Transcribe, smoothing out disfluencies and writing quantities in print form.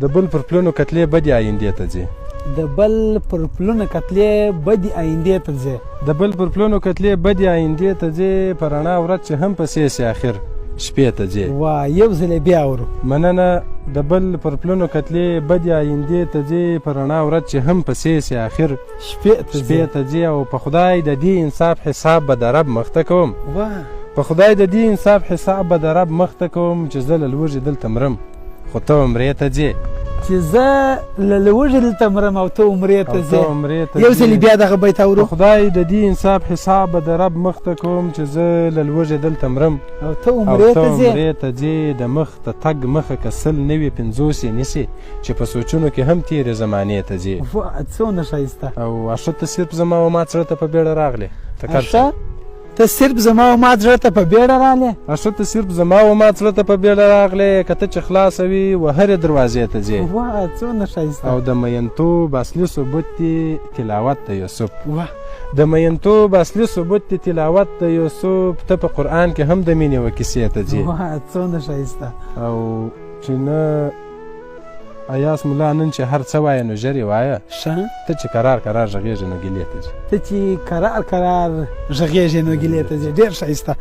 د بل پر پلونو کتلې بدې آیندې ته ځي. د بل پر پلونه کتلې بدې آیندې ته ځي. د بل پر پلونو کتلې بدې آیندې ته ځي، په رڼا ورځ چې هم پسې سي اخر شپې ته ځي. وا یو ځل بیا اورو. مننه. د بل پر پلونو کتلې بدې آیندې ته ځي، په رڼا ورځ چې هم پسې سي اخر شپې ته ځي. او په خدای د دې انصاف حساب به د رب مخ ته کوم. په خدای د دې انصاف حساب به د رب مخ ته کوم، چې زه له لوږې دلته مرم خو ته عمرې ته ځې. چې زه له لوږې دلته مرم او ته عمرې ته ځې. یو ځل بیا دغه بیت اورو. په خدای د دې انصاف حساب به د رب مخ ته کوم، چې زه له لوږې دلته مرم او ته عمرې ته ځې. د مخ ته تګ مخه که سل نوي 50 نیسي، چې په سوچونو کې هم تېرې زمانې ته ځې. څونه ښایسته. او اشه ته صرف زما و ما زړه ته په بیړه راغلې. ته صرف زما و ما زړه ته په بیړه راغلې. اشه ته صرف زما و ما زړه ته په بیړه راغلې، که ته چې خلاصه وي و هرې دروازې ته ځې. څونه ښایسته. او د مینتوب اصلي ثبوت دی تلاوت د یوسف. د مینتوب اصلي ثبوت دی تلاوت د یوسف. ته په قرآن کې هم د مینې و کیسې ته ځې. څونه ښایسته. او چې نه ایاس ملا نن چې هر څه وایه نو ژر یې وایه. ته چې کرار کرار غږېږې نو ګیلې ته ځې. ته چې کرار کرار غږېږې نو ګیلې ته ځې. ډېر ښایسته.